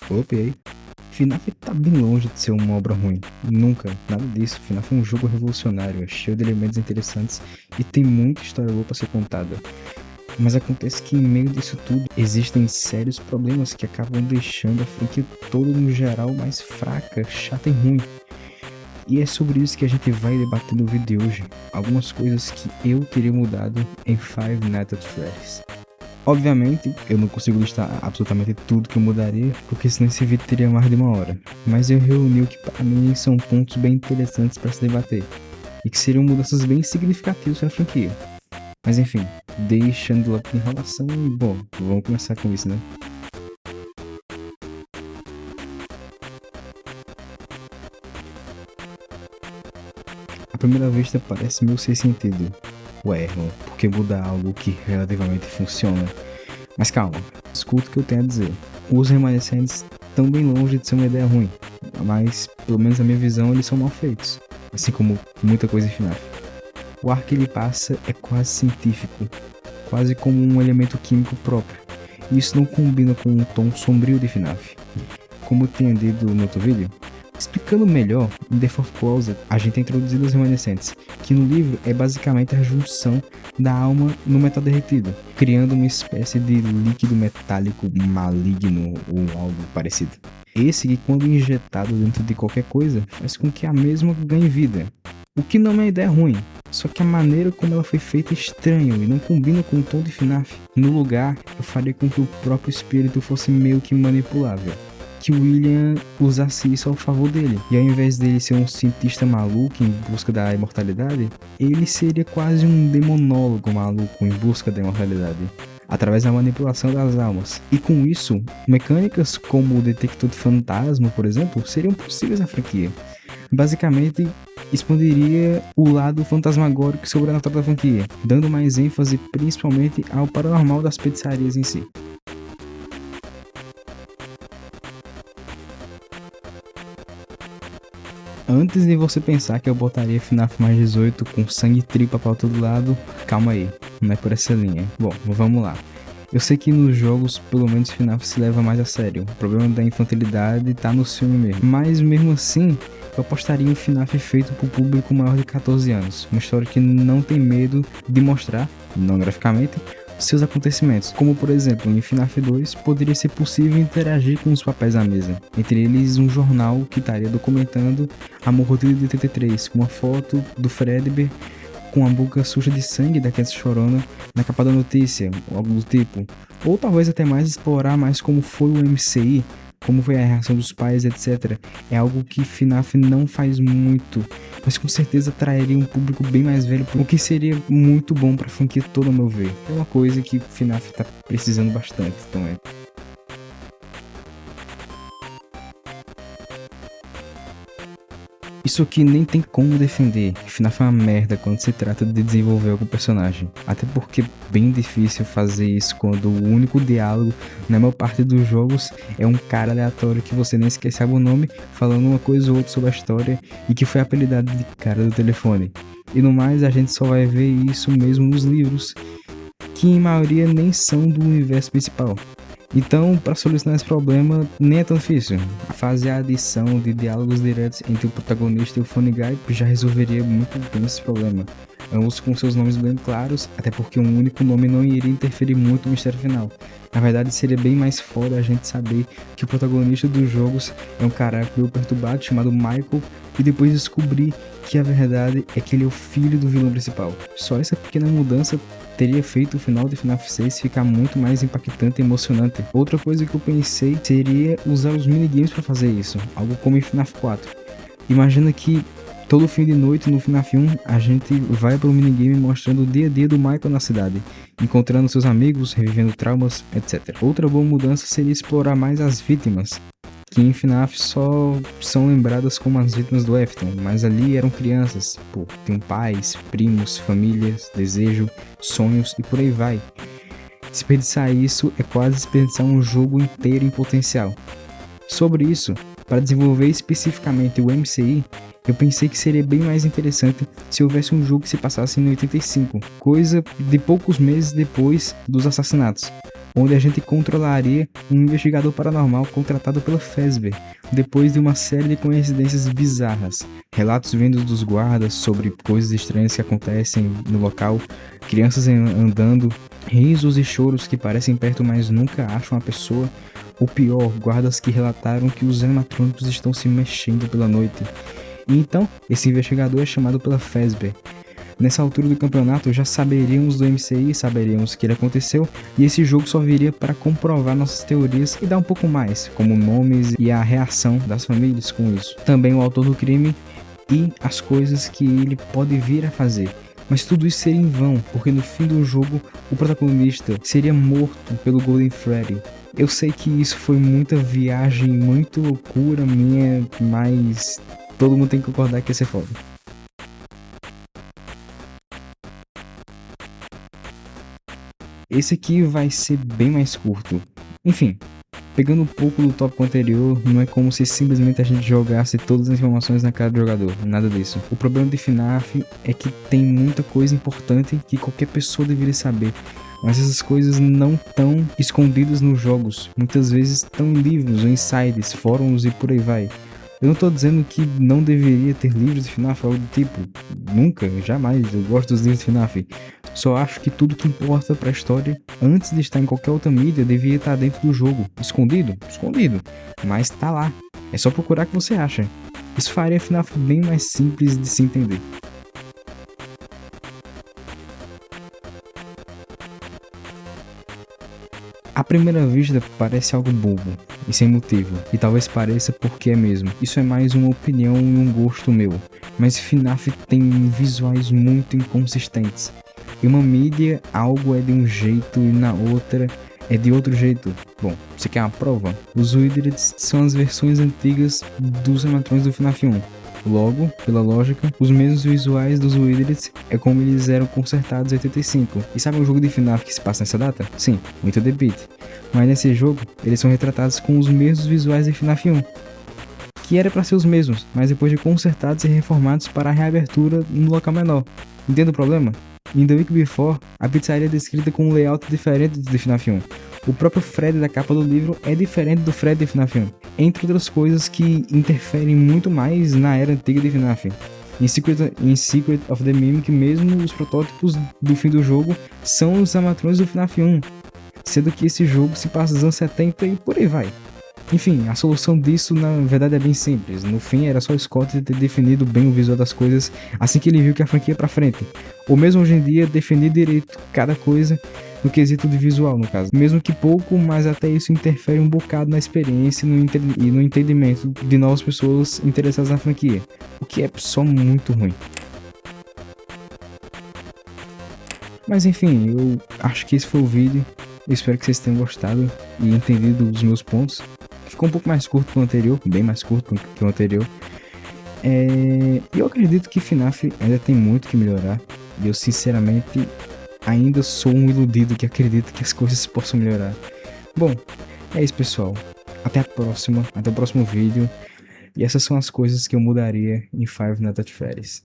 Opa, e aí? FNAF tá bem longe de ser uma obra ruim. Nunca, nada disso. FNAF é um jogo revolucionário, é cheio de elementos interessantes e tem muita história boa pra ser contada. Mas acontece que em meio disso tudo existem sérios problemas que acabam deixando a franquia toda no geral mais fraca, chata e ruim. E é sobre isso que a gente vai debater no vídeo de hoje. Algumas coisas que eu teria mudado em Five Nights at Freddy's. Obviamente, eu não consigo listar absolutamente tudo que eu mudaria, porque senão esse vídeo teria mais de 1 hora. Mas eu reuni o que para mim são pontos bem interessantes para se debater, e que seriam mudanças bem significativas para a franquia. Mas enfim, deixando lá de enrolação, bom, vamos começar com isso, né? À primeira vista parece meio sem sentido. Ué, por que mudar algo que relativamente funciona? Mas calma, escuta o que eu tenho a dizer. Os remanescentes estão bem longe de ser uma ideia ruim, mas, pelo menos na minha visão, eles são mal feitos, assim como muita coisa em FNAF. O ar que ele passa é quase científico, quase como um elemento químico próprio, e isso não combina com o tom sombrio de FNAF. Como eu tenho dito no outro vídeo, explicando melhor, em The Fourth Closet a gente é introduzido aos remanescentes, que no livro é basicamente a junção da alma no metal derretido, criando uma espécie de líquido metálico maligno ou algo parecido. Esse que, quando injetado dentro de qualquer coisa, faz com que a mesma ganhe vida. O que não é uma ideia ruim, só que a maneira como ela foi feita é estranha e não combina com o tom de FNAF. No lugar, eu faria com que o próprio espírito fosse meio que manipulável, que o William usasse isso ao favor dele. E ao invés dele ser um cientista maluco em busca da imortalidade, ele seria quase um demonólogo maluco em busca da imortalidade, através da manipulação das almas. E com isso, mecânicas como o detector de fantasma, por exemplo, seriam possíveis na franquia. Basicamente, expandiria o lado fantasmagórico e sobrenatural da franquia, dando mais ênfase principalmente ao paranormal das feitiçarias em si. Antes de você pensar que eu botaria FNAF mais 18 com sangue e tripa pra todo lado, calma aí, não é por essa linha. Bom, vamos lá. Eu sei que nos jogos, pelo menos FNAF se leva mais a sério. O problema da infantilidade tá no filme mesmo. Mas mesmo assim, eu apostaria em FNAF feito pro público maior de 14 anos. Uma história que não tem medo de mostrar, não graficamente, seus acontecimentos, como por exemplo em FNAF 2 poderia ser possível interagir com os papéis à mesa, entre eles um jornal que estaria documentando a mordida de 83, com uma foto do Fredbear com a boca suja de sangue da Cat chorona na capa da notícia, ou algo do tipo, ou talvez até mais explorar mais como foi o MCI, como foi a reação dos pais, etc. É algo que FNAF não faz muito, mas com certeza atrairia um público bem mais velho, o que seria muito bom pra franquia toda, a meu ver. É uma coisa que FNAF tá precisando bastante, então é. Isso aqui nem tem como defender. FNAF é uma merda quando se trata de desenvolver algum personagem. Até porque é bem difícil fazer isso quando o único diálogo na maior parte dos jogos é um cara aleatório que você nem sequer sabe o nome, falando uma coisa ou outra sobre a história e que foi apelidado de cara do telefone. E no mais, a gente só vai ver isso mesmo nos livros, que em maioria nem são do universo principal. Então, para solucionar esse problema, nem é tão difícil. Fazer a adição de diálogos diretos entre o protagonista e o Funny Guy já resolveria muito bem esse problema. Ambos com seus nomes bem claros, até porque um único nome não iria interferir muito no mistério final. Na verdade, seria bem mais foda a gente saber que o protagonista dos jogos é um cara meio perturbado chamado Michael e depois descobrir que a verdade é que ele é o filho do vilão principal. Só essa pequena mudança teria feito o final de FNAF 6 ficar muito mais impactante e emocionante. Outra coisa que eu pensei seria usar os minigames para fazer isso, algo como em FNAF 4. Imagina que todo fim de noite no FNAF 1 a gente vai para um minigame mostrando o dia a dia do Michael na cidade, encontrando seus amigos, revivendo traumas, etc. Outra boa mudança seria explorar mais as vítimas, que em FNAF só são lembradas como as vítimas do Afton, mas ali eram crianças, pô, tem pais, primos, famílias, desejo, sonhos e por aí vai. Desperdiçar isso é quase desperdiçar um jogo inteiro em potencial. Sobre isso, para desenvolver especificamente o MCI, eu pensei que seria bem mais interessante se houvesse um jogo que se passasse em 85, coisa de poucos meses depois dos assassinatos. onde a gente controlaria um investigador paranormal contratado pela Fazbear, depois de uma série de coincidências bizarras, relatos vindos dos guardas sobre coisas estranhas que acontecem no local, crianças andando, risos e choros que parecem perto mas nunca acham a pessoa, ou pior, guardas que relataram que os animatrônicos estão se mexendo pela noite. E então, esse investigador é chamado pela Fazbear. Nessa altura do campeonato já saberíamos do MCI, saberíamos que ele aconteceu, e esse jogo só viria para comprovar nossas teorias e dar um pouco mais, como nomes e a reação das famílias com isso. Também o autor do crime e as coisas que ele pode vir a fazer. Mas tudo isso seria em vão, porque no fim do jogo o protagonista seria morto pelo Golden Freddy. Eu sei que isso foi muita viagem, muita loucura minha, mas todo mundo tem que concordar que ia ser foda. Esse aqui vai ser bem mais curto. Enfim, pegando um pouco do tópico anterior, não é como se simplesmente a gente jogasse todas as informações na cara do jogador, nada disso. O problema de FNAF é que tem muita coisa importante que qualquer pessoa deveria saber, mas essas coisas não estão escondidas nos jogos, muitas vezes estão em livros ou em sites, fóruns e por aí vai. Eu não tô dizendo que não deveria ter livros de FNAF ou algo do tipo, nunca, jamais, eu gosto dos livros de FNAF. Só acho que tudo que importa pra história, antes de estar em qualquer outra mídia, devia estar dentro do jogo. Escondido? Escondido. Mas tá lá. É só procurar que você acha. Isso faria a FNAF bem mais simples de se entender. À primeira vista parece algo bobo e sem motivo, e talvez pareça porque é mesmo. Isso é mais uma opinião e um gosto meu, mas FNAF tem visuais muito inconsistentes. Em uma mídia, algo é de um jeito e na outra é de outro jeito. Bom, você quer uma prova? Os Wizards são as versões antigas dos animatrônicos do FNAF 1. Logo, pela lógica, os mesmos visuais dos Wizards é como eles eram consertados em 85. E sabe um jogo de FNAF que se passa nessa data? Sim, Into the Beat. Mas nesse jogo, eles são retratados com os mesmos visuais de FNAF 1. Que era para ser os mesmos, mas depois de consertados e reformados para a reabertura no local menor. Entende o problema? Em The Week Before, a pizzaria é descrita com um layout diferente do de FNAF 1. O próprio Fred da capa do livro é diferente do Fred de FNAF 1, entre outras coisas que interferem muito mais na era antiga de FNAF. Em Secret of the Mimic, mesmo os protótipos do fim do jogo são os animatrônicos do FNAF 1, sendo que esse jogo se passa nos anos 70 e por aí vai. Enfim, a solução disso na verdade é bem simples. No fim era só o Scott ter definido bem o visual das coisas assim que ele viu que a franquia ia pra frente. Ou mesmo hoje em dia definir direito cada coisa no quesito de visual, no caso. Mesmo que pouco, mas até isso interfere um bocado na experiência e no entendimento de novas pessoas interessadas na franquia. O que é só muito ruim. Mas enfim, eu acho que esse foi o vídeo. Eu espero que vocês tenham gostado e entendido os meus pontos. Ficou um pouco mais curto que o anterior, bem mais curto que o anterior. Eu acredito que FNAF ainda tem muito que melhorar. E eu sinceramente ainda sou um iludido que acredita que as coisas possam melhorar. Bom, é isso pessoal. Até a próxima, até o próximo vídeo. E essas são as coisas que eu mudaria em Five Nights at Freddy's.